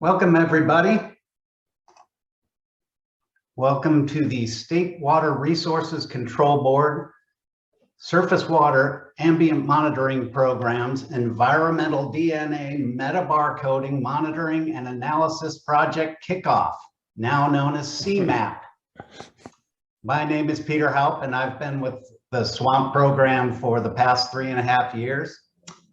Welcome, everybody. Welcome to the State Water Resources Control Board, Surface Water Ambient Monitoring Programs, Environmental DNA Metabarcoding Monitoring and Analysis Project Kickoff, now known as SeMMAP. My name is Peter Haupt, and I've been with the SWAMP program for the past 3.5 years.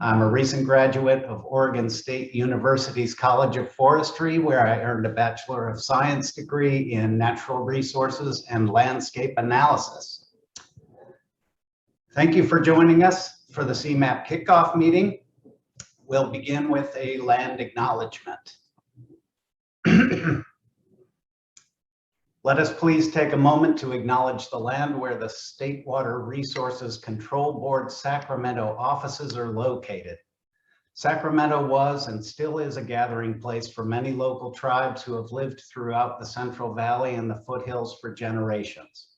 I'm a recent graduate of Oregon State University's College of Forestry, where I earned a Bachelor of Science degree in Natural Resources and Landscape Analysis. Thank you for joining us for the SeMMAP Kickoff meeting. We'll begin with a land acknowledgement. Let us please take a moment to acknowledge the land where the State Water Resources Control Board Sacramento offices are located. Sacramento was and still is a gathering place for many local tribes who have lived throughout the Central Valley and the foothills for generations.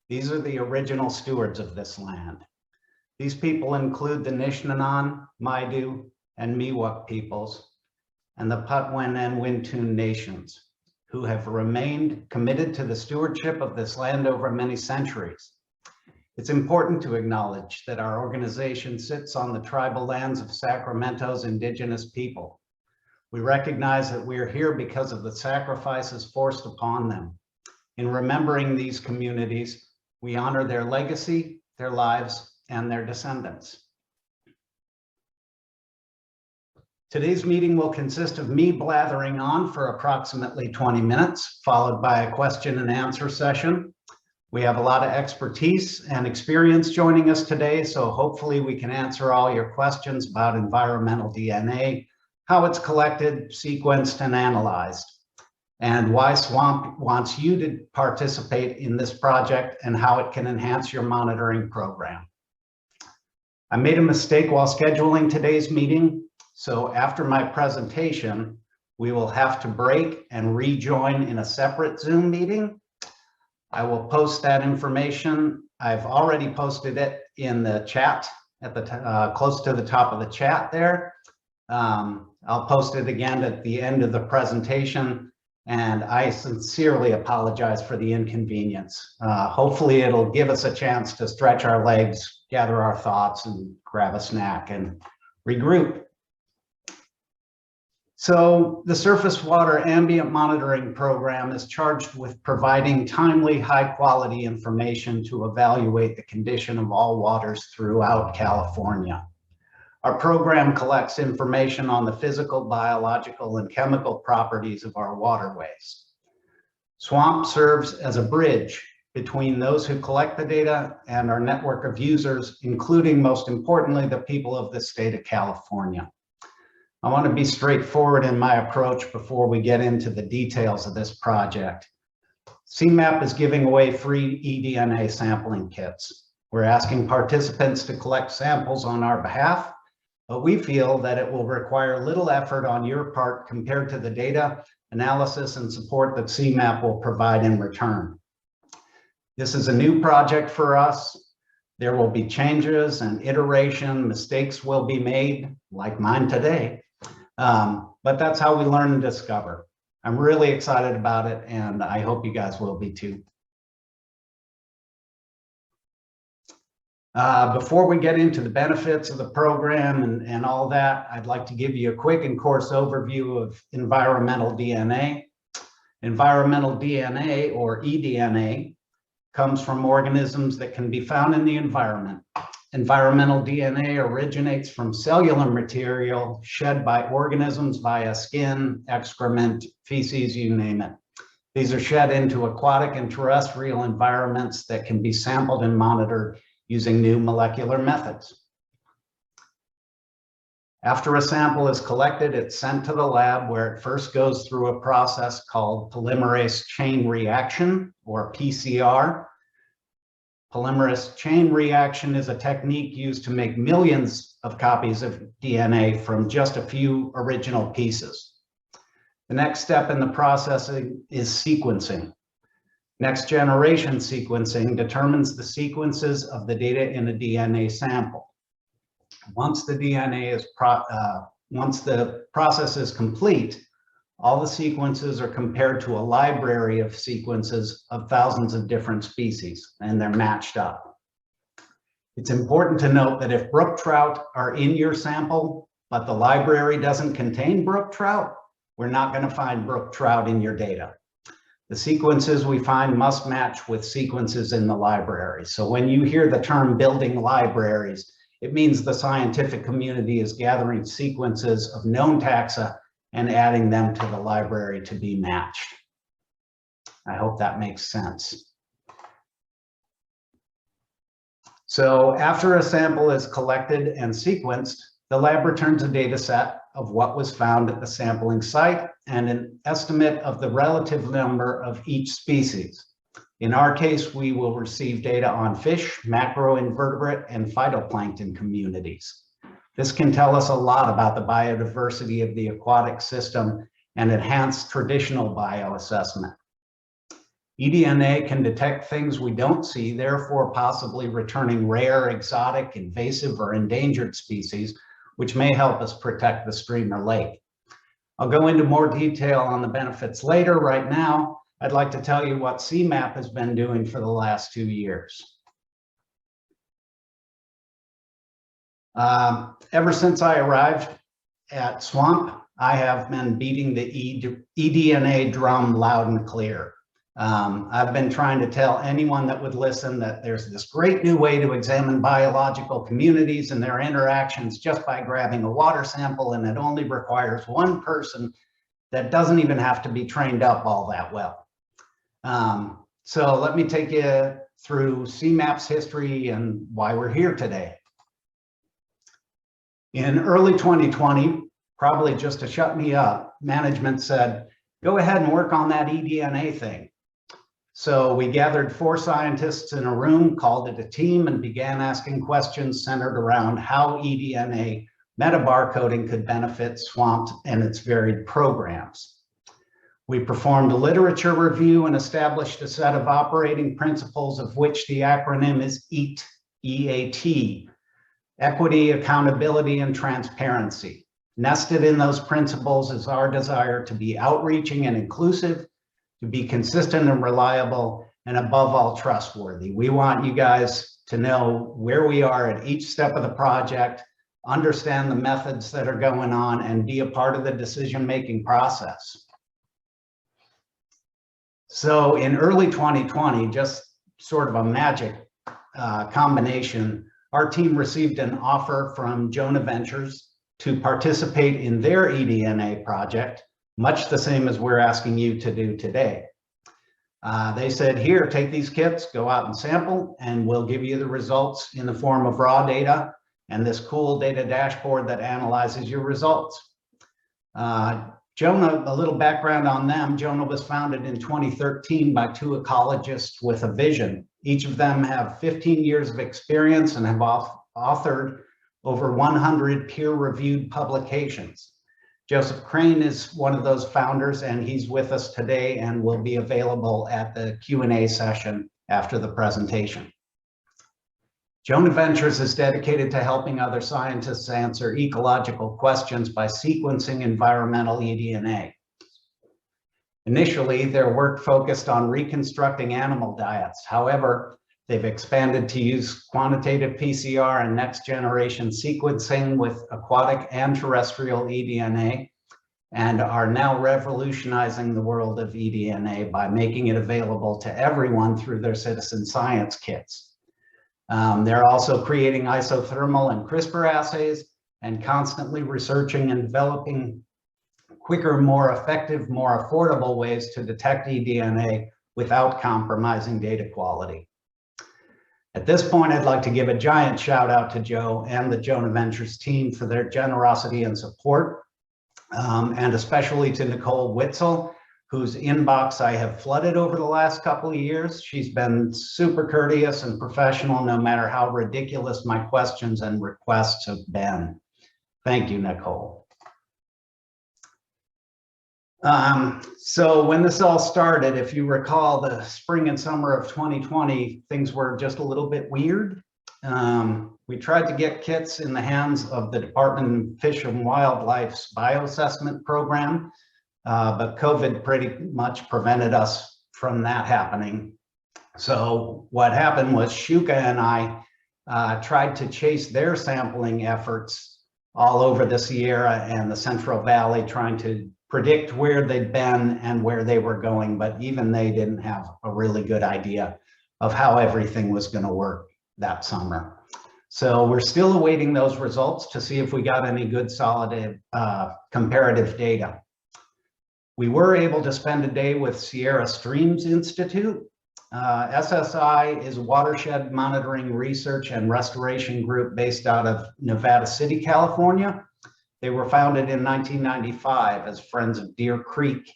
These are the original stewards of this land. These people include the Nishnanan, Maidu, and Miwok peoples, and the Patwin and Wintun nations, who have remained committed to the stewardship of this land over many centuries. It's important to acknowledge that our organization sits on the tribal lands of Sacramento's indigenous people. We recognize that we are here because of the sacrifices forced upon them. In remembering these communities, we honor their legacy, their lives, and their descendants. Today's meeting will consist of me blathering on for approximately 20 minutes, followed by a question and answer session. We have a lot of expertise and experience joining us today, so hopefully we can answer all your questions about environmental DNA, how it's collected, sequenced, and analyzed, and why SWAMP wants you to participate in this project and how it can enhance your monitoring program. I made a mistake while scheduling today's meeting. So after my presentation, we will have to break and rejoin in a separate Zoom meeting. I will post that information. I've already posted it in the chat at the close to the top of the chat there. I'll post it again at the end of the presentation, and I sincerely apologize for the inconvenience. Hopefully it'll give us a chance to stretch our legs, gather our thoughts, and grab a snack and regroup. So the Surface Water Ambient Monitoring Program is charged with providing timely, high-quality information to evaluate the condition of all waters throughout California. Our program collects information on the physical, biological, and chemical properties of our waterways. SWAMP serves as a bridge between those who collect the data and our network of users, including, most importantly, the people of the state of California. I want to be straightforward in my approach before we get into the details of this project. SeMMAP is giving away free eDNA sampling kits. We're asking participants to collect samples on our behalf, but we feel that it will require little effort on your part compared to the data, analysis, and support that SeMMAP will provide in return. This is a new project for us. There will be changes and iteration, mistakes will be made, like mine today. But that's how we learn and discover. I'm really excited about it, and I hope you guys will be too. Before we get into the benefits of the program and all that, I'd like to give you a quick and coarse overview of environmental DNA. Environmental DNA, or eDNA, comes from organisms that can be found in the environment. Environmental DNA originates from cellular material shed by organisms via skin, excrement, feces, you name it. These are shed into aquatic and terrestrial environments that can be sampled and monitored using new molecular methods. After a sample is collected, it's sent to the lab, where it first goes through a process called polymerase chain reaction, or PCR. Polymerase chain reaction is a technique used to make millions of copies of DNA from just a few original pieces. The next step in the processing is sequencing. Next generation sequencing determines the sequences of the data in a DNA sample. Once the process is complete, All the sequences are compared to a library of sequences of thousands of different species, and they're matched up. It's important to note that if brook trout are in your sample, but the library doesn't contain brook trout, we're not going to find brook trout in your data. The sequences we find must match with sequences in the library. So when you hear the term building libraries, it means the scientific community is gathering sequences of known taxa and adding them to the library to be matched. I hope that makes sense. So after a sample is collected and sequenced, the lab returns a data set of what was found at the sampling site and an estimate of the relative number of each species. In our case, we will receive data on fish, macroinvertebrate, and phytoplankton communities. This can tell us a lot about the biodiversity of the aquatic system and enhance traditional bioassessment. eDNA can detect things we don't see, therefore possibly returning rare, exotic, invasive, or endangered species, which may help us protect the stream or lake. I'll go into more detail on the benefits later. Right now, I'd like to tell you what SeMMAP has been doing for the last 2 years. Ever since I arrived at SWAMP, I have been beating the eDNA drum loud and clear. I've been trying to tell anyone that would listen that there's this great new way to examine biological communities and their interactions just by grabbing a water sample, and it only requires one person that doesn't even have to be trained up all that well. So let me take you through SeMMAP's history and why we're here today. In early 2020, probably just to shut me up, management said, go ahead and work on that eDNA thing. So we gathered 4 scientists in a room, called it a team, and began asking questions centered around how eDNA metabarcoding could benefit SWAMP and its varied programs. We performed a literature review and established a set of operating principles, of which the acronym is EAT, E-A-T, equity, accountability, and transparency. Nested in those principles is our desire to be outreaching and inclusive, to be consistent and reliable, and above all, trustworthy. We want you guys to know where we are at each step of the project, understand the methods that are going on, and be a part of the decision-making process. So in early 2020, just sort of a magic combination, our team received an offer from Jonah Ventures to participate in their eDNA project, much the same as we're asking you to do today. They said, here, take these kits, go out and sample, and we'll give you the results in the form of raw data and this cool data dashboard that analyzes your results. Jonah, a little background on them. Jonah was founded in 2013 by 2 ecologists with a vision. Each of them have 15 years of experience and have authored over 100 peer-reviewed publications. Joseph Crane is one of those founders, and he's with us today and will be available at the Q&A session after the presentation. Jonah Ventures is dedicated to helping other scientists answer ecological questions by sequencing environmental eDNA. Initially, their work focused on reconstructing animal diets. However, they've expanded to use quantitative PCR and next-generation sequencing with aquatic and terrestrial eDNA, and are now revolutionizing the world of eDNA by making it available to everyone through their citizen science kits. They're also creating isothermal and CRISPR assays and constantly researching and developing quicker, more effective, more affordable ways to detect eDNA without compromising data quality. At this point, I'd like to give a giant shout out to Joe and the Jonah Ventures team for their generosity and support, and especially to Nicole Witzel, whose inbox I have flooded over the last couple of years. She's been super courteous and professional, no matter how ridiculous my questions and requests have been. Thank you, Nicole. So when this all started, if you recall, the spring and summer of 2020, things were just a little bit weird. We tried to get kits in the hands of the Department of Fish and Wildlife's bioassessment program, but COVID pretty much prevented us from that happening. So what happened was Shuka and I tried to chase their sampling efforts all over the Sierra and the Central Valley, trying to predict where they'd been and where they were going, but even they didn't have a really good idea of how everything was going to work that summer. So we're still awaiting those results to see if we got any good solid comparative data. We were able to spend a day with Sierra Streams Institute. SSI is a watershed monitoring research and restoration group based out of Nevada City, California. They were founded in 1995 as Friends of Deer Creek.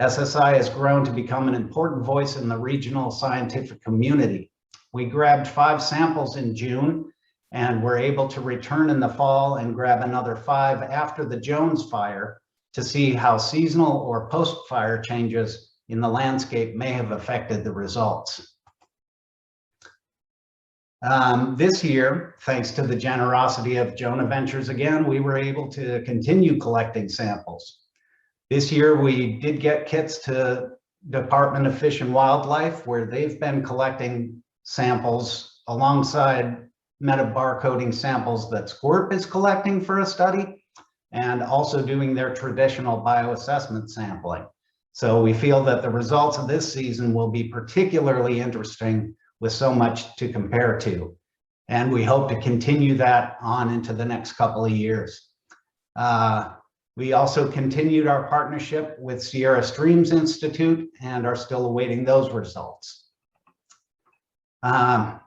SSI has grown to become an important voice in the regional scientific community. We grabbed 5 samples in June and were able to return in the fall and grab another 5 after the Jones fire to see how seasonal or post-fire changes in the landscape may have affected the results. This year, thanks to the generosity of Jonah Ventures again, we were able to continue collecting samples. This year, we did get kits to Department of Fish and Wildlife, where they've been collecting samples alongside metabarcoding samples that SCWRP is collecting for a study, and also doing their traditional bioassessment sampling. So we feel that the results of this season will be particularly interesting with so much to compare to. And we hope to continue that on into the next couple of years. We also continued our partnership with Sierra Streams Institute and are still awaiting those results.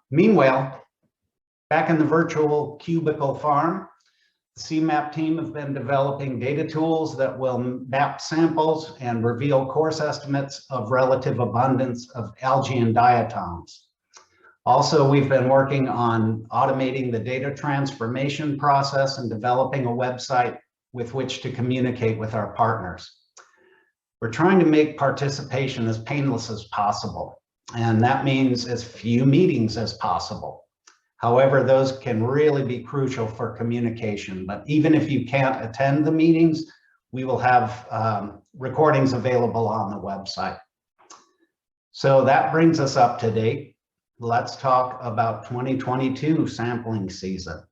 Meanwhile, back in the virtual cubicle farm, the SeMMAP team have been developing data tools that will map samples and reveal course estimates of relative abundance of algae and diatoms. Also, we've been working on automating the data transformation process and developing a website with which to communicate with our partners. We're trying to make participation as painless as possible, and that means as few meetings as possible. However, those can really be crucial for communication, but even if you can't attend the meetings, we will have recordings available on the website. So that brings us up to date. Let's talk about 2022 sampling season.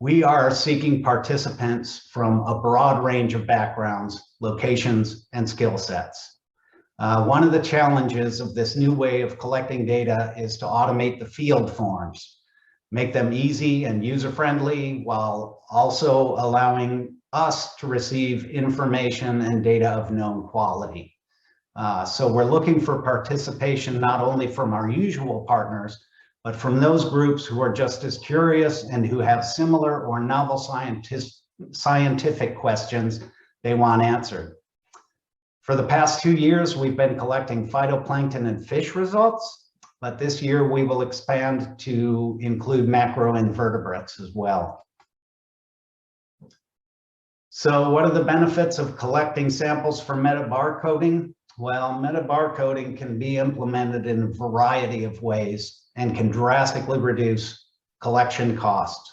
We are seeking participants from a broad range of backgrounds, locations, and skill sets. One of the challenges of this new way of collecting data is to automate the field forms, make them easy and user-friendly, while also allowing us to receive information and data of known quality. So we're looking for participation not only from our usual partners, but from those groups who are just as curious and who have similar or novel scientific questions they want answered. For the past 2 years, we've been collecting phytoplankton and fish results, but this year we will expand to include macroinvertebrates as well. So what are the benefits of collecting samples for metabarcoding? Well, metabarcoding can be implemented in a variety of ways and can drastically reduce collection costs.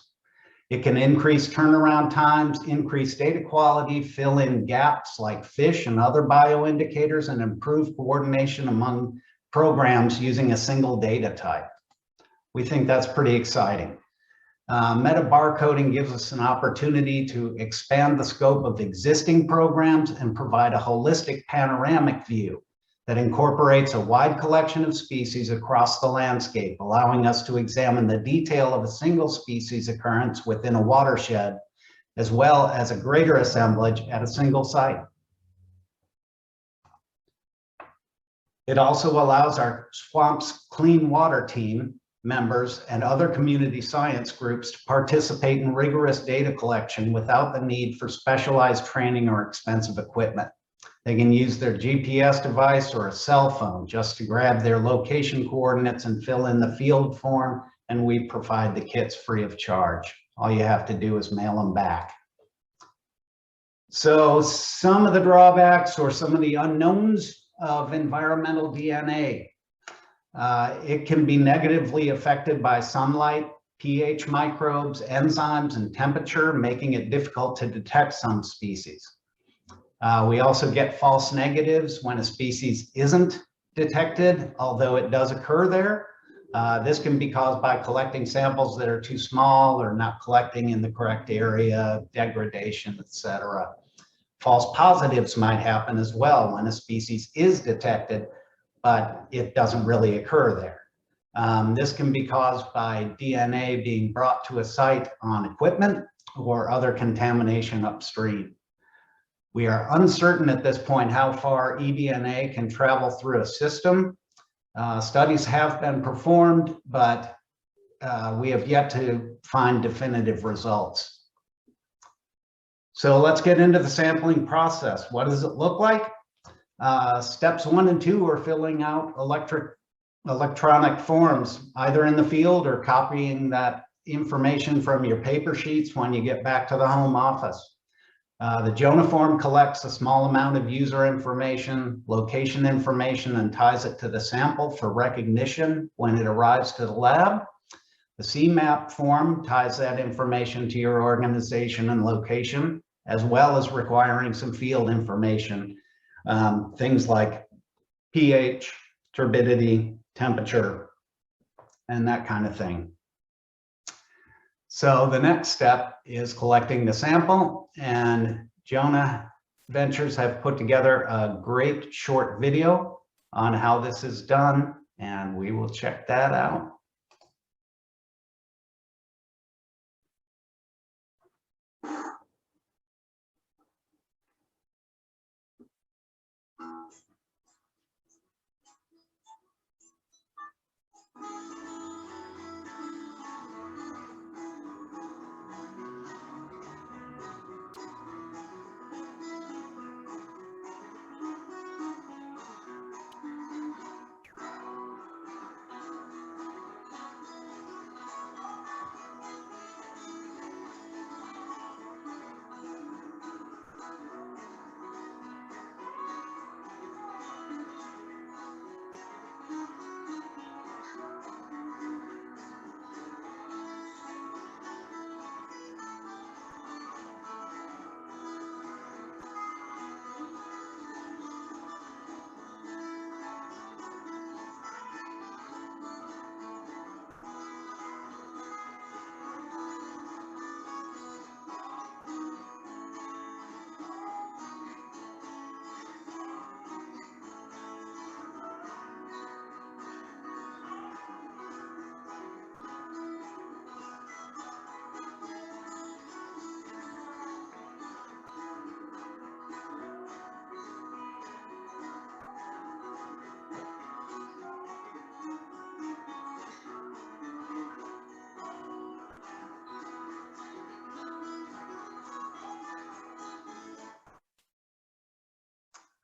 It can increase turnaround times, increase data quality, fill in gaps like fish and other bioindicators, and improve coordination among programs using a single data type. We think that's pretty exciting. Metabarcoding gives us an opportunity to expand the scope of existing programs and provide a holistic panoramic view that incorporates a wide collection of species across the landscape, allowing us to examine the detail of a single species occurrence within a watershed, as well as a greater assemblage at a single site. It also allows our Swamp's Clean Water team members and other community science groups to participate in rigorous data collection without the need for specialized training or expensive equipment. They can use their GPS device or a cell phone just to grab their location coordinates and fill in the field form, and we provide the kits free of charge. All you have to do is mail them back. So some of the drawbacks or some of the unknowns of environmental DNA. It can be negatively affected by sunlight, pH microbes, enzymes, and temperature, making it difficult to detect some species. We also get false negatives when a species isn't detected, although it does occur there. This can be caused by collecting samples that are too small or not collecting in the correct area, degradation, etc. False positives might happen as well when a species is detected, but it doesn't really occur there. This can be caused by DNA being brought to a site on equipment or other contamination upstream. We are uncertain at this point how far eDNA can travel through a system. Studies have been performed, but we have yet to find definitive results. So let's get into the sampling process. What does it look like? Steps 1 and 2 are filling out electronic forms, either in the field or copying that information from your paper sheets when you get back to the home office. The Jonah form collects a small amount of user information, location information, and ties it to the sample for recognition when it arrives to the lab. The SeMMAP form ties that information to your organization and location, as well as requiring some field information, things like pH, turbidity, temperature, and that kind of thing. So the next step is collecting the sample, and Jonah Ventures have put together a great short video on how this is done, and we will check that out.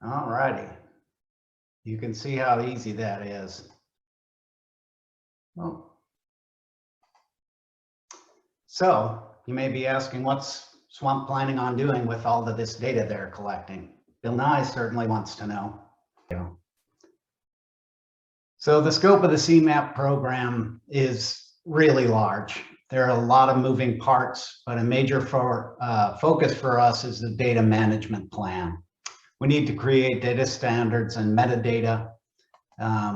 All righty. You can see how easy that is. Well, so you may be asking, what's Swamp planning on doing with all of this data they're collecting? Bill Nye certainly wants to know. So the scope of the SeMMAP program is really large. There are a lot of moving parts, but a major focus for us is the data management plan. We need to create data standards and metadata.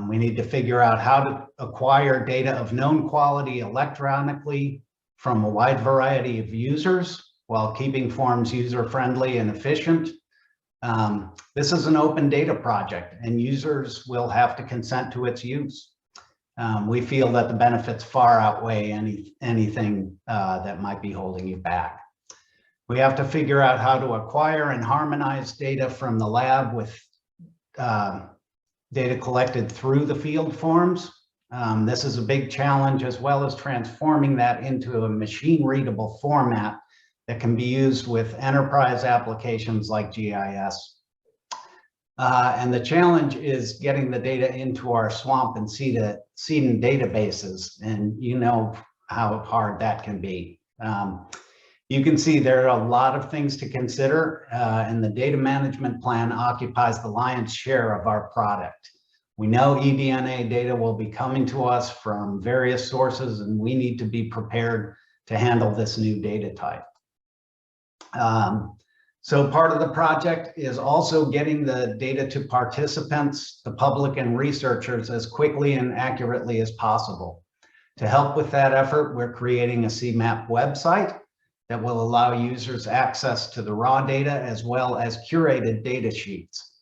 We need to figure out how to acquire data of known quality electronically from a wide variety of users while keeping forms user-friendly and efficient. This is an open data project, and users will have to consent to its use. We feel that the benefits far outweigh anything that might be holding you back. We have to figure out how to acquire and harmonize data from the lab with data collected through the field forms. This is a big challenge, as well as transforming that into a machine-readable format that can be used with enterprise applications like GIS. And the challenge is getting the data into our SWAMP and SeDN databases, and you know how hard that can be. You can see there are a lot of things to consider, and the data management plan occupies the lion's share of our product. We know eDNA data will be coming to us from various sources, and we need to be prepared to handle this new data type. So part of the project is also getting the data to participants, the public and researchers as quickly and accurately as possible. To help with that effort, we're creating a SeMMAP website that will allow users access to the raw data as well as curated data sheets.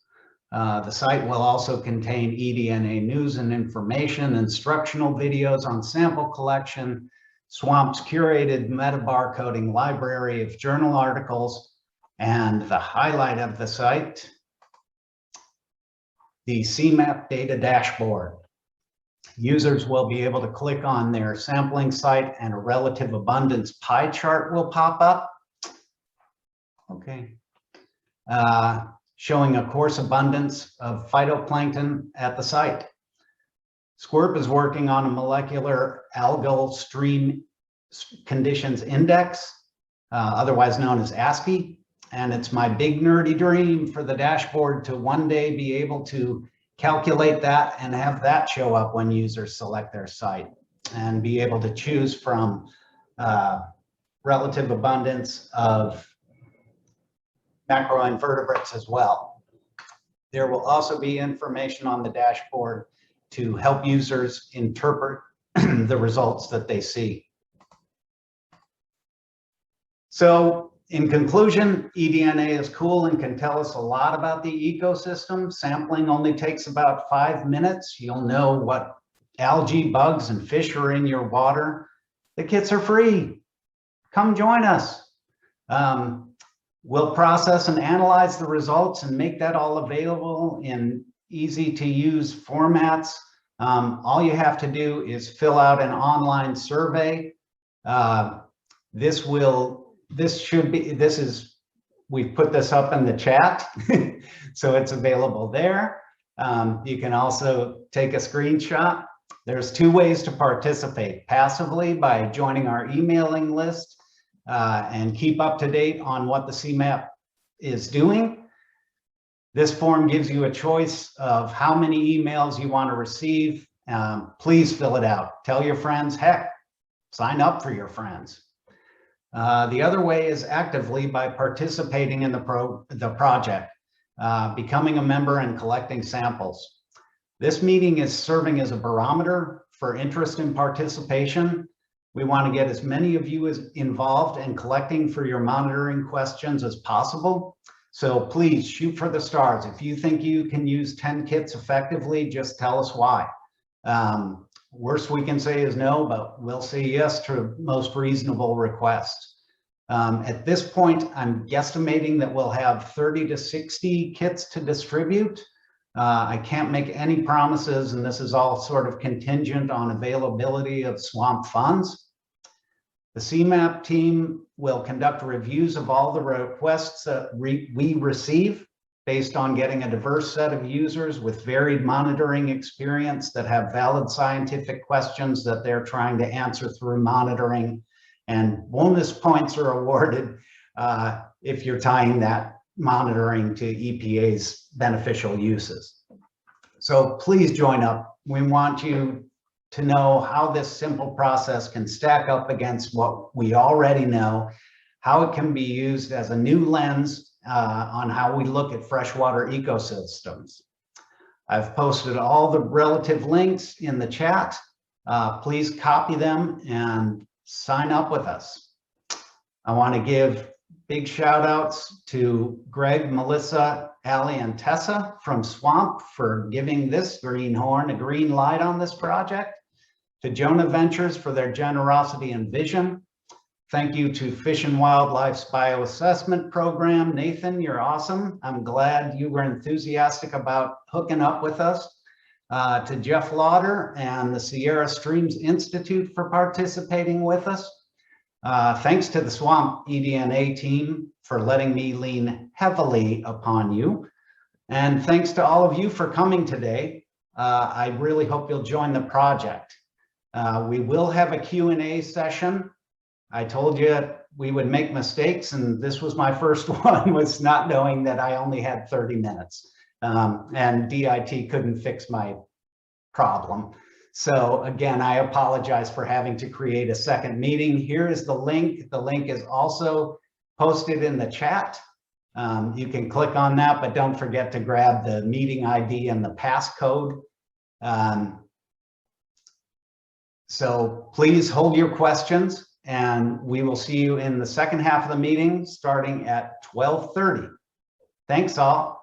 The site will also contain eDNA news and information, instructional videos on sample collection, SWAMP's curated metabarcoding library of journal articles, and the highlight of the site, the SeMMAP Data Dashboard. Users will be able to click on their sampling site and a relative abundance pie chart will pop up. Okay. Showing a coarse abundance of phytoplankton at the site. SQUIRP is working on a molecular algal stream conditions index, otherwise known as ASCII. And it's my big nerdy dream for the dashboard to one day be able to calculate that and have that show up when users select their site and be able to choose from relative abundance of macroinvertebrates as well. There will also be information on the dashboard to help users interpret the results that they see. So in conclusion, eDNA is cool and can tell us a lot about the ecosystem. Sampling only takes about 5 minutes. You'll know what algae, bugs, and fish are in your water. The kits are free. Come join us. We'll process and analyze the results and make that all available in easy to use formats. All you have to do is fill out an online survey. We've put this up in the chat, so it's available there. You can also take a screenshot. There's 2 ways to participate: passively by joining our emailing list and keep up to date on what the SeMMAP is doing. This form gives you a choice of how many emails you want to receive. Please fill it out. Tell your friends, heck, sign up for your friends. The other way is actively by participating in the project, becoming a member and collecting samples. This meeting is serving as a barometer for interest in participation. We want to get as many of you as involved in collecting for your monitoring questions as possible. So please shoot for the stars. If you think you can use 10 kits effectively, just tell us why. Worst we can say is no, but we'll say yes to most reasonable requests. At this point, I'm guesstimating that we'll have 30 to 60 kits to distribute. I can't make any promises, and this is all sort of contingent on availability of SWAMP funds. The SeMMAP team will conduct reviews of all the requests that we receive based on getting a diverse set of users with varied monitoring experience that have valid scientific questions that they're trying to answer through monitoring. And bonus points are awarded if you're tying that monitoring to EPA's beneficial uses. So please join up. We want you to know how this simple process can stack up against what we already know, how it can be used as a new lens on how we look at freshwater ecosystems. I've posted all the relative links in the chat. Please copy them and sign up with us. I want to give big shout outs to Greg, Melissa, Ali, and Tessa from SWAMP for giving this greenhorn a green light on this project, to Jonah Ventures for their generosity and vision. Thank you to Fish and Wildlife's Bioassessment Program. Nathan, you're awesome. I'm glad you were enthusiastic about hooking up with us. To Jeff Lauder and the Sierra Streams Institute for participating with us. Thanks to the SWAMP eDNA team for letting me lean heavily upon you. And thanks to all of you for coming today. I really hope you'll join the project. We will have a Q&A session. I told you we would make mistakes, and this was my first one, was not knowing that I only had 30 minutes. And DIT couldn't fix my problem. So again, I apologize for having to create a second meeting. Here is the link. The link is also posted in the chat. You can click on that, but don't forget to grab the meeting ID and the passcode. So please hold your questions, and we will see you in the second half of the meeting starting at 12:30. Thanks all.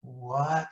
What?